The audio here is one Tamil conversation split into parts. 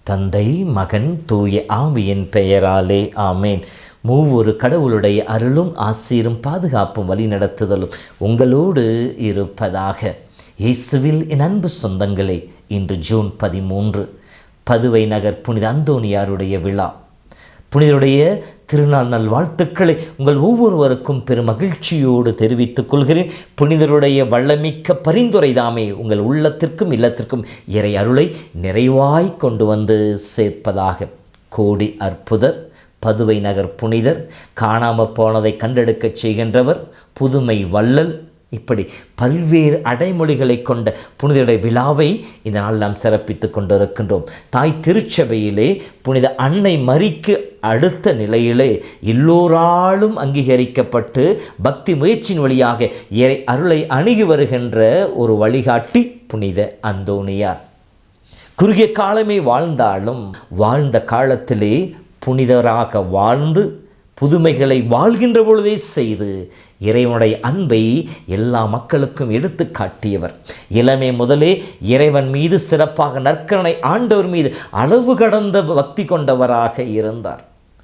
தந்தை, மகன், தூய ஆவியின் பெயராலே ஆமேன். மூவொரு கடவுளுடைய அருளும் ஆசீரும் பாதுகாப்பும் வழி நடத்துதலும் உங்களோடு இருப்பதாக. இயேசுவில் என் அன்பு சொந்தங்களே, இன்று ஜூன் 13 பதுவை நகர் புனித அந்தோனியாருடைய விழா. புனிதருடைய திருநாள் நல்வாழ்த்துக்களை உங்கள் ஒவ்வொருவருக்கும் பெரும் மகிழ்ச்சியோடு தெரிவித்துக் கொள்கிறேன். புனிதருடைய வல்லமிக்க பரிந்துரைதாமே உங்கள் உள்ளத்திற்கும் இல்லத்திற்கும் இறை அருளை நிறைவாய் கொண்டு வந்து சேர்ப்பதாக. கோடி அற்புதர், பதுவை நகர் புனிதர், காணாமல் போனதை கண்டெடுக்கச் செய்கின்றவர், புதுமை வள்ளல், இப்படி பல்வேறு அடைமொழிகளை கொண்ட புனிதருடைய விழாவை இந்த நாள் நாம் சிறப்பித்து கொண்டிருக்கின்றோம். தாய் திருச்சபையிலே புனித அன்னை மரிக்கு அடுத்த நிலையிலே எல்லோராலும் அங்கீகரிக்கப்பட்டு பக்தி முயற்சியின் வழியாக இறை அருளை அணுகி வருகின்ற ஒரு வழிகாட்டி புனித அந்தோனியார். குறுகிய காலமே வாழ்ந்தாலும் வாழ்ந்த காலத்திலே புனிதராக வாழ்ந்து புதுமைகளை வாழ்கின்ற பொழுதே செய்து இறைவனுடைய அன்பை எல்லா மக்களுக்கும் எடுத்து காட்டியவர். இளமை முதலே இறைவன் மீது சிறப்பாக நற்கருணை ஆண்டவர் மீது அளவு கடந்த பக்தி கொண்டவராக இருந்தார்.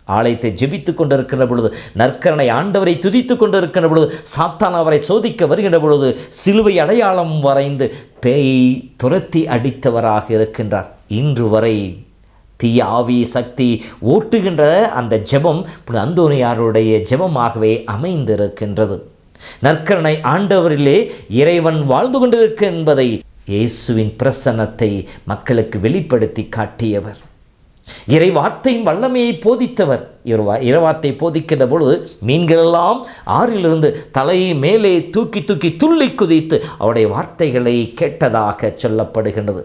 ஆலயத்தை ஜெபித்து கொண்டிருக்கின்ற பொழுது, நற்கருணை ஆண்டவரை துதித்து கொண்டிருக்கின்ற பொழுது, சாத்தான் அவரை சோதிக்க வருகின்ற பொழுது சிலுவை அடையாளம் வரைந்து பேயை துரத்தி அடித்தவராக இருக்கின்றார். இன்று வரை தீய ஆவி சக்தி ஓட்டுகின்ற அந்த ஜெபம் அந்தோனியாருடைய ஜெபமாகவே அமைந்திருக்கின்றது. நற்கருணை ஆண்டவரிலே இறைவன் வாழ்ந்து கொண்டிருக்க என்பதை, இயேசுவின் பிரசன்னத்தை மக்களுக்கு வெளிப்படுத்தி காட்டியவர். இறை வார்த்தையின் வல்லமையை போதித்தவர். இறைவார்த்தை போதிக்கின்ற பொழுது மீன்களெல்லாம் ஆறிலிருந்து தலையை மேலே தூக்கி தூக்கி துள்ளி குதித்து அவருடைய வார்த்தைகளை கேட்டதாக சொல்லப்படுகின்றது.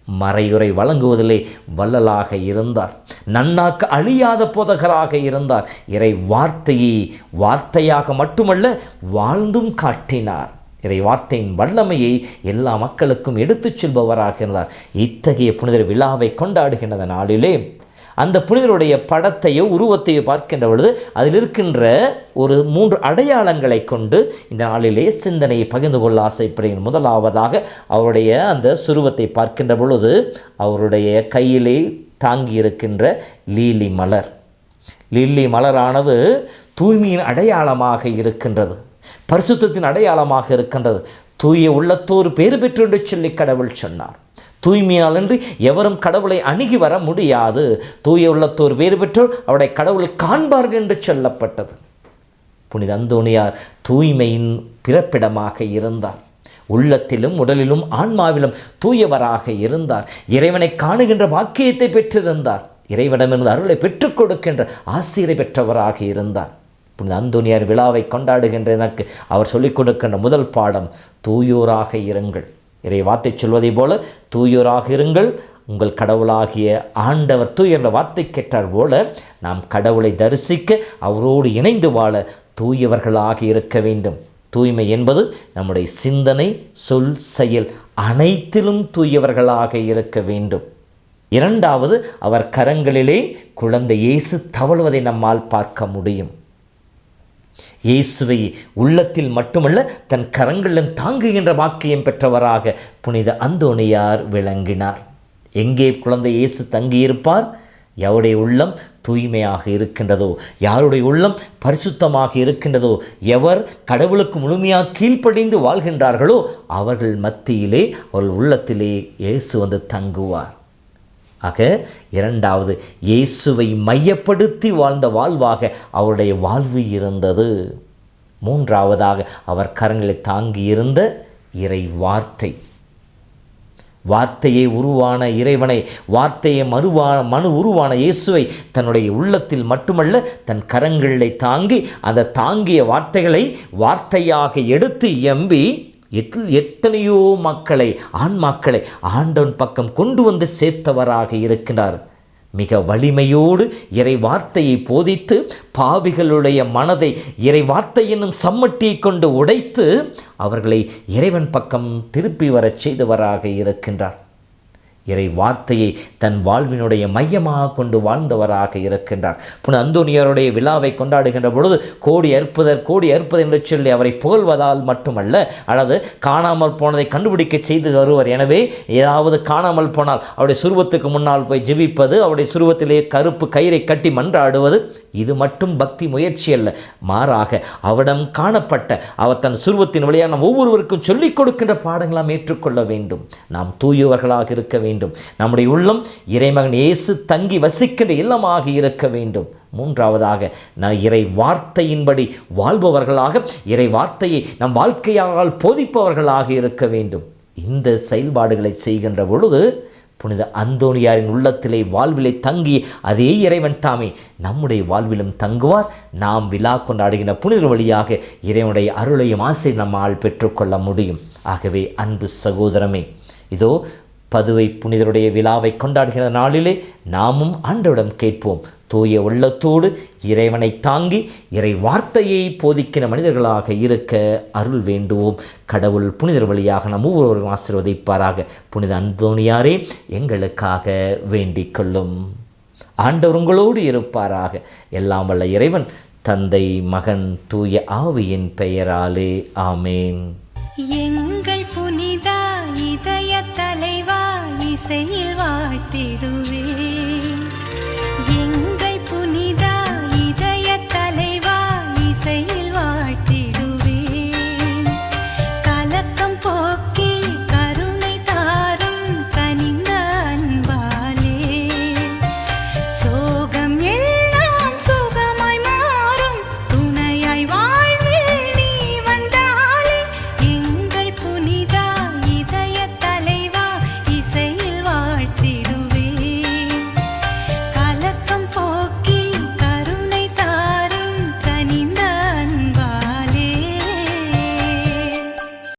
மறையுரை வழங்குவதிலே வள்ளலாக இருந்தார். நன்னாக்கு அழியாத போதகராக இருந்தார். இறை வார்த்தையை வார்த்தையாக மட்டுமல்ல வாழ்ந்தும் காட்டினார். இறை வார்த்தையின் வல்லமையை எல்லா மக்களுக்கும் எடுத்துச் செல்பவராக இருந்தார். இத்தகைய புனிதர் விழாவை கொண்டாடுகின்ற நாளிலே அந்த புனிதருடைய படத்தையோ உருவத்தையோ பார்க்கின்ற பொழுது அதில் இருக்கின்ற ஒரு 3 அடையாளங்களை கொண்டு இந்த நாளிலே சிந்தனையை பகிர்ந்து கொள்ள ஆசைப்படுகிறேன். முதலாவதாக அவருடைய அந்த சுருவத்தை பார்க்கின்ற பொழுது அவருடைய கையிலே தாங்கி இருக்கின்ற லீலி மலர். லீலி மலரானது தூய்மையின் அடையாளமாக இருக்கின்றது, பரிசுத்தத்தின் அடையாளமாக இருக்கின்றது. தூய உள்ளத்தோர் பேறு பெற்று என்று சொல்லி கடவுள் சொன்னார். தூய்மையாலன்றி எவரும் கடவுளை அணுகி வர முடியாது. தூய உள்ளத்தோர் வேறு பெற்றோர் அவருடைய கடவுளை காண்பார்கள் என்று சொல்லப்பட்டது. புனித அந்தோனியார் தூய்மையின் பிறப்பிடமாக இருந்தார். உள்ளத்திலும் உடலிலும் ஆன்மாவிலும் தூயவராக இருந்தார். இறைவனை காணுகின்ற பாக்கியத்தை பெற்றிருந்தார். இறைவனிடமிருந்து அருளை பெற்றுக் கொடுக்கின்ற ஆசிரியரை பெற்றவராக இருந்தார். புனித அந்தோனியார் விழாவை கொண்டாடுகின்ற எனக்கு அவர் சொல்லிக் கொடுக்கின்ற முதல் பாடம், தூயோராக இருங்கள். இறை வார்த்தை சொல்வதை போல தூயோராக இருங்கள், உங்கள் கடவுளாகிய ஆண்டவர் தூய என்ற வார்த்தை கேட்டார் போல நாம் கடவுளை தரிசிக்க அவரோடு இணைந்து வாழ தூயவர்களாக இருக்க வேண்டும். தூய்மை என்பது நம்முடைய சிந்தனை, சொல், செயல் அனைத்திலும் தூயவர்களாக இருக்க வேண்டும். இரண்டாவது, அவர் கரங்களிலே குழந்தை இயேசு தவழ்வதை நம்மால் பார்க்க முடியும். இயேசுவை உள்ளத்தில் மட்டுமல்ல தன் கரங்களிலும் தாங்குகின்ற பாக்கியம் பெற்றவராக புனித அந்தோனியார் விளங்கினார். எங்கே குழந்தை இயேசு தங்கியிருப்பார்? யாருடைய உள்ளம் தூய்மையாக இருக்கின்றதோ, யாருடைய உள்ளம் பரிசுத்தமாக இருக்கின்றதோ, எவர் கடவுளுக்கு முழுமையாக கீழ்ப்படிந்து வாழ்கின்றார்களோ அவர்கள் மத்தியிலே, அவர்கள் உள்ளத்திலே இயேசு வந்து தங்குவார். ஆக இரண்டாவது, இயேசுவை மையப்படுத்தி வாழ்ந்த வாழ்வாக அவருடைய வாழ்வு இருந்தது. மூன்றாவதாக, அவர் கரங்களை தாங்கி இருந்த இறை வார்த்தை. வார்த்தையை உருவான இறைவனை, வார்த்தையை மனு உருவான இயேசுவை தன்னுடைய உள்ளத்தில் மட்டுமல்ல தன் கரங்களை தாங்கி அந்த தாங்கிய வார்த்தைகளை வார்த்தையாக எடுத்து எம்பி எத்தனையோ மக்களை, ஆன்மாக்களை ஆண்டவன் பக்கம் கொண்டு வந்து சேர்த்தவராக இருக்கிறார். மிக வலிமையோடு இறை வார்த்தையை போதித்து பாவிகளுடைய மனதை இறை வார்த்தை என்னும் சம்மட்டியை கொண்டு உடைத்து அவர்களை இறைவன் பக்கம் திருப்பி வரச் செய்தவராக இருக்கின்றார். இறை வார்த்தையை தன் வாழ்வினுடைய மையமாக கொண்டு வாழ்ந்தவராக இருக்கின்றார். புனித அந்தோனியாருடைய விழாவை கொண்டாடுகின்ற பொழுது கோடி அற்புதர் என்று சொல்லி அவரை புகழ்வதால் மட்டுமல்ல, அல்லது காணாமல் போனதை கண்டுபிடிக்க செய்து வருவர். எனவே ஏதாவது காணாமல் போனால் அவருடைய சுருவத்துக்கு முன்னால் போய் ஜெபிப்பது, அவருடைய சுருவத்திலே கருப்பு கயிறை கட்டி மன்றாடுவது, இது மட்டும் பக்தி முயற்சி அல்ல. மாறாக அவரிடம் காணப்பட்ட அவர் தன் சுருவத்தின் வழியாக நாம் ஒவ்வொருவருக்கும் சொல்லிக் கொடுக்கின்ற பாடங்களாம் ஏற்றுக்கொள்ள வேண்டும். நாம் தூயவர்களாக இருக்க வேண்டும். நம்முடைய உள்ளம் இறைமகன் இயேசு தங்கி வசிக்கின்ற இல்லமாக இருக்க வேண்டும். மூன்றாவதாக இறை வார்த்தையின்படி வாழ்பவர்களாக, இறை வார்த்தையை நம் வாழ்க்கையால் போதிப்பவர்களாக இருக்க வேண்டும். இந்த செயல்பாடுகளை செய்கின்ற பொழுது புனித அந்தோனியாரின் உள்ளத்திலே வாழ்விலை தங்கி அதே இறைவன் தாமே நம்முடைய வாழ்விலும் தங்குவார். நாம் விழா கொண்டாடுகின்ற புனிதர் வழியாக இறைவனுடைய அருளையும் ஆசை நம்மால் பெற்றுக்கொள்ள முடியும். ஆகவே அன்பு சகோதரமே, இதோ பதுவை புனிதருடைய விழாவை கொண்டாடுகிற நாளிலே நாமும் ஆண்டவரிடம் கேட்போம். தூய உள்ளத்தோடு இறைவனை தாங்கி இறை வார்த்தையை போதிக்கிற மனிதர்களாக இருக்க அருள் வேண்டுவோம். கடவுள் புனிதர் வழியாக நம் ஒவ்வொருவரும் ஆசீர்வதிப்பாராக. புனித அந்தோனியாரே எங்களுக்காக வேண்டிக் கொள்ளும். ஆண்டவர் உங்களோடு இருப்பாராக. எல்லாம் வல்ல இறைவன் தந்தை, மகன், தூய ஆவியின் பெயராலே ஆமேன். எங்கள் புனித இதய தலைவா, இசையில் வாழ்த்திடு